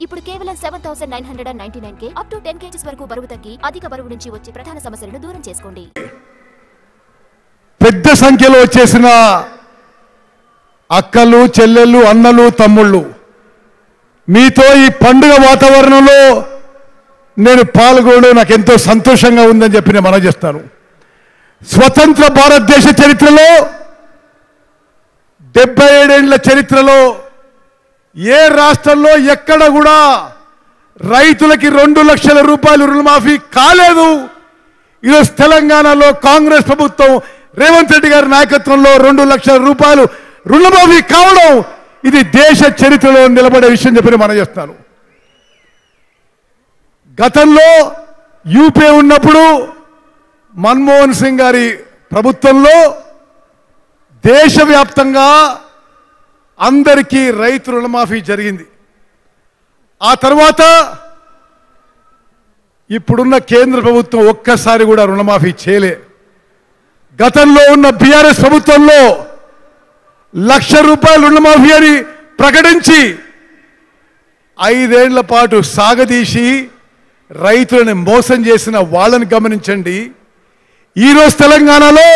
ఇప్పుడు కేవలం 7999కే up to 10 kgs వరకు బరువు తగ్గి అధిక బరువు నుంచి వచ్చే ప్రధాన సమస్యలను దూరం చేసుకోండి. పెద్ద సంఖ్యలో వచ్చేసిన అక్కలు, చెల్లెళ్ళు, అన్నలు, తమ్ముళ్ళు, మీతో ఈ పండుగ వాతావరణంలో నేను పాల్గొనడం నాకు ఎంతో సంతోషంగా ఉందని చెప్పి నేను మనవి చేస్తాను. స్వతంత్ర భారతదేశ చరిత్రలో 77 ఏళ్ల చరిత్రలో ఏ రాష్ట్రంలో ఎక్కడ కూడా రైతులకి 2 లక్షల రూపాయలు రుణమాఫీ కాలేదు. ఈరోజు తెలంగాణలో కాంగ్రెస్ ప్రభుత్వం రేవంత్ రెడ్డి గారి నాయకత్వంలో 2 లక్షల రూపాయలు రుణమాఫీ కావడం ఇది దేశ చరిత్రలో నిలబడే విషయం చెప్పి మనం చేస్తాను. గతంలో యూపీ ఉన్నప్పుడు మన్మోహన్ సింగ్ గారి ప్రభుత్వంలో దేశవ్యాప్తంగా అందరికీ రైతు రుణమాఫీ జరిగింది. ఆ తర్వాత ఇప్పుడున్న కేంద్ర ప్రభుత్వం ఒక్కసారి కూడా రుణమాఫీ చేయలే. గతంలో ఉన్న బీఆర్ఎస్ ప్రభుత్వంలో 1,00,000 రూపాయలు రుణమాఫీ అని ప్రకటించి 5 ఏళ్ల పాటు సాగదీసి రైతులను మోసం చేసిన వాళ్ళని గమనించండి. ఈరోజు తెలంగాణలో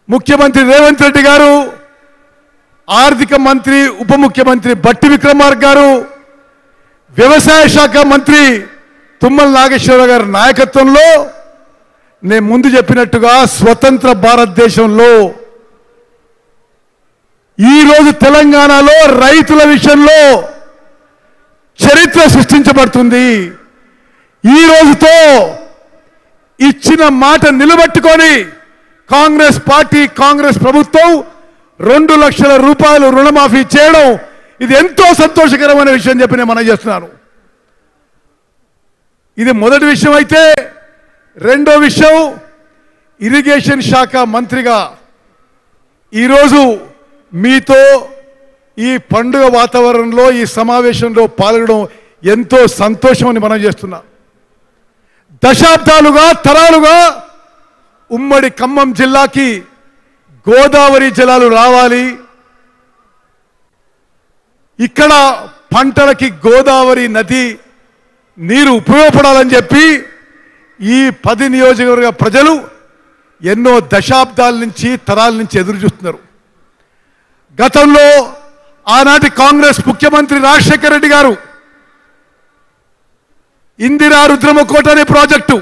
ముఖ్యమంత్రి రేవంత్ రెడ్డి గారు, ఆర్థిక మంత్రి ఉప ముఖ్యమంత్రి బట్టి విక్రమార్క గారు, వ్యవసాయ శాఖ మంత్రి తుమ్మల నాగేశ్వరరావు గారి నాయకత్వంలో నేను ముందు చెప్పినట్టుగా స్వతంత్ర భారతదేశంలో ఈరోజు తెలంగాణలో రైతుల విషయంలో చరిత్ర సృష్టించబడుతుంది. ఈ రోజుతో ఇచ్చిన మాట నిలబెట్టుకొని కాంగ్రెస్ పార్టీ, కాంగ్రెస్ ప్రభుత్వం 2 లక్షల రూపాయలు రుణమాఫీ చేయడం ఇది ఎంతో సంతోషకరమైన విషయం చెప్పి నేను మనం చేస్తున్నాను. ఇది మొదటి విషయం. అయితే రెండో విషయం, ఇరిగేషన్ శాఖ మంత్రిగా ఈరోజు మీతో ఈ పండుగ వాతావరణంలో ఈ సమావేశంలో పాల్గొనడం ఎంతో సంతోషమని మనం చేస్తున్నాం. దశాబ్దాలుగా, తరాలుగా ఉమ్మడి ఖమ్మం జిల్లాకి గోదావరి జలాలు రావాలి, ఇక్కడ పంటలకి గోదావరి నది నీరు ఉపయోగపడాలని చెప్పి ఈ 10 నియోజకవర్గ ప్రజలు ఎన్నో దశాబ్దాల నుంచి, తరాల నుంచి ఎదురు చూస్తున్నారు. గతంలో ఆనాటి కాంగ్రెస్ ముఖ్యమంత్రి రాజశేఖర రెడ్డి గారు ఇందిరా రుద్రమకోట అనే ప్రాజెక్టు,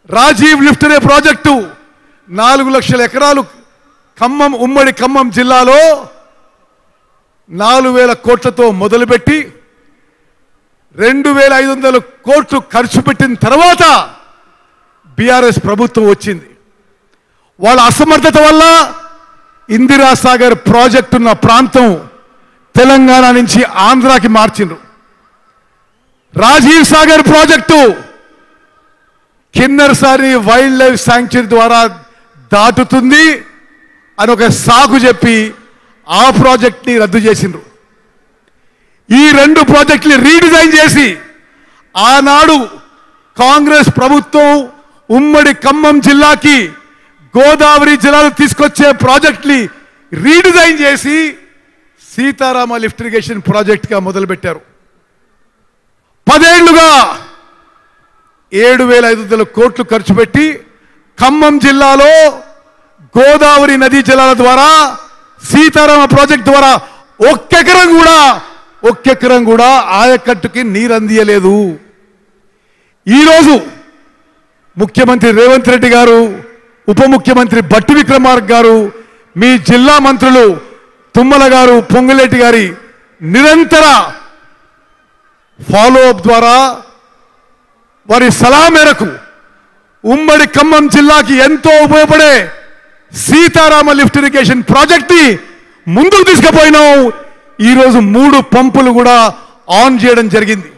రాజీవ్ లిఫ్ట్ అనే ప్రాజెక్టు 4 లక్షల ఎకరాలు ఖమ్మం, ఉమ్మడి ఖమ్మం జిల్లాలో 4,000 కోట్లతో మొదలుపెట్టి 2,500 కోట్లు ఖర్చు పెట్టిన తర్వాత బీఆర్ఎస్ ప్రభుత్వం వచ్చింది. వాళ్ళ అసమర్థత వల్ల ఇందిరా సాగర్ ప్రాజెక్టు ఉన్న ప్రాంతం తెలంగాణ నుంచి ఆంధ్రాకి మార్చిండ్రు. Rajiv Sagar project Kinnerasani wild life sanctuary ద్వారా దాటుతుంది అని ఒక సాకు చెప్పి ఆ ప్రాజెక్ట్ని రద్దు చేసిండ్రు. ఈ 2 ప్రాజెక్టులు రీడిజైన్ చేసి ఆనాడు కాంగ్రెస్ ప్రభుత్వం ఉమ్మడి ఖమ్మం జిల్లాకి గోదావరి జలాలు తీసుకొచ్చే ప్రాజెక్టుని రీడిజైన్ చేసి సీతారామ లిఫ్ట్ ఇరిగేషన్ ప్రాజెక్టుగా మొదలుపెట్టారు. 10 ఏళ్లుగా 7,500 కోట్లు ఖర్చు పెట్టి ఖమ్మం జిల్లాలో గోదావరి నదీ జలాల ద్వారా సీతారామ ప్రాజెక్ట్ ద్వారా ఒక్క ఎకరం కూడా ఆయకట్టుకి నీరు అందియలేదు. ఈరోజు ముఖ్యమంత్రి రేవంత్ రెడ్డి గారు, ఉప ముఖ్యమంత్రి బట్టి విక్రమార్క గారు, మీ జిల్లా మంత్రులు తుమ్మల గారు, పొంగులేటి గారి నిరంతర ఫాలోఅప్ ద్వారా వారి సలహా మేరకు ఉమ్మడి ఖమ్మం జిల్లాకి ఎంతో ఉపయోగపడే సీతారామ లిఫ్ట్ ఇరిగేషన్ ప్రాజెక్ట్ని ముందుకు తీసుకుపోయినాం. ఈరోజు 3 పంపులు కూడా ఆన్ చేయడం జరిగింది.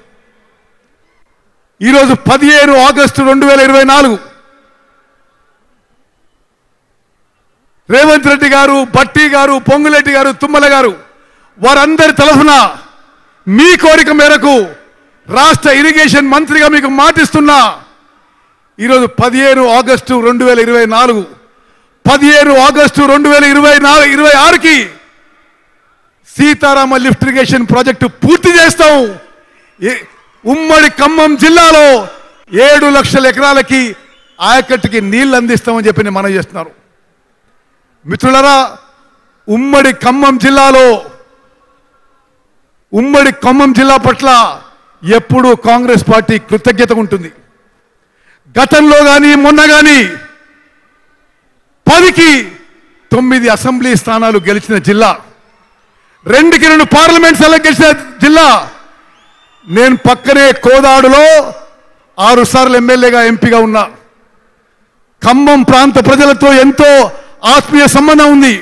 ఈరోజు 15 ఆగస్టు 2024 రేవంత్ రెడ్డి గారు, బట్టి గారు, పొంగులేటి గారు, తుమ్మల గారు వారందరి తరఫున మీ కోరిక మేరకు రాష్ట్ర ఇరిగేషన్ మంత్రిగా మీకు మాటిస్తున్నా. ఈరోజు 15 ఆగస్టు 2024, 15 ఆగస్టు 2026కి సీతారామ లిఫ్ట్ ఇరిగేషన్ ప్రాజెక్టు పూర్తి చేస్తాం. ఉమ్మడి ఖమ్మం జిల్లాలో 7 లక్షల ఎకరాలకి ఆయకట్టుకి నీళ్లు అందిస్తామని చెప్పి నేను మనవి చేస్తున్నారు. మిత్రులారా, ఉమ్మడి ఖమ్మం జిల్లా పట్ల ఎప్పుడూ కాంగ్రెస్ పార్టీ కృతజ్ఞత ఉంటుంది. గతంలో కానీ మొన్న కానీ 10కి 9 అసెంబ్లీ స్థానాలు గెలిచిన జిల్లా, 2కి 2 పార్లమెంట్ స్థానాలు గెలిచిన జిల్లా. నేను పక్కనే కోదాడులో 6 సార్లు ఎమ్మెల్యేగా ఎంపీగా ఉన్నా. ఖమ్మం ప్రాంత ప్రజలతో ఎంతో ఆత్మీయ సంబంధం ఉంది.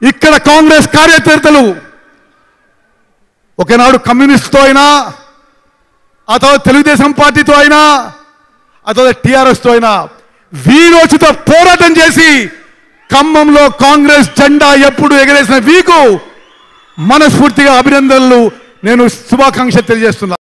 ఇక్కడ కాంగ్రెస్ కార్యకర్తలు ఒకనాడు కమ్యూనిస్ట్తో అయినా, ఆ తర్వాత తెలుగుదేశం పార్టీతో అయినా, ఆ తర్వాత టీఆర్ఎస్తో అయినా వీరోచిత పోరాటం చేసి ఖమ్మంలో కాంగ్రెస్ జెండా ఎప్పుడు ఎగరేసిన వీకు మనస్ఫూర్తిగా అభినందనలు, నేను శుభాకాంక్షలు తెలియజేస్తున్నా.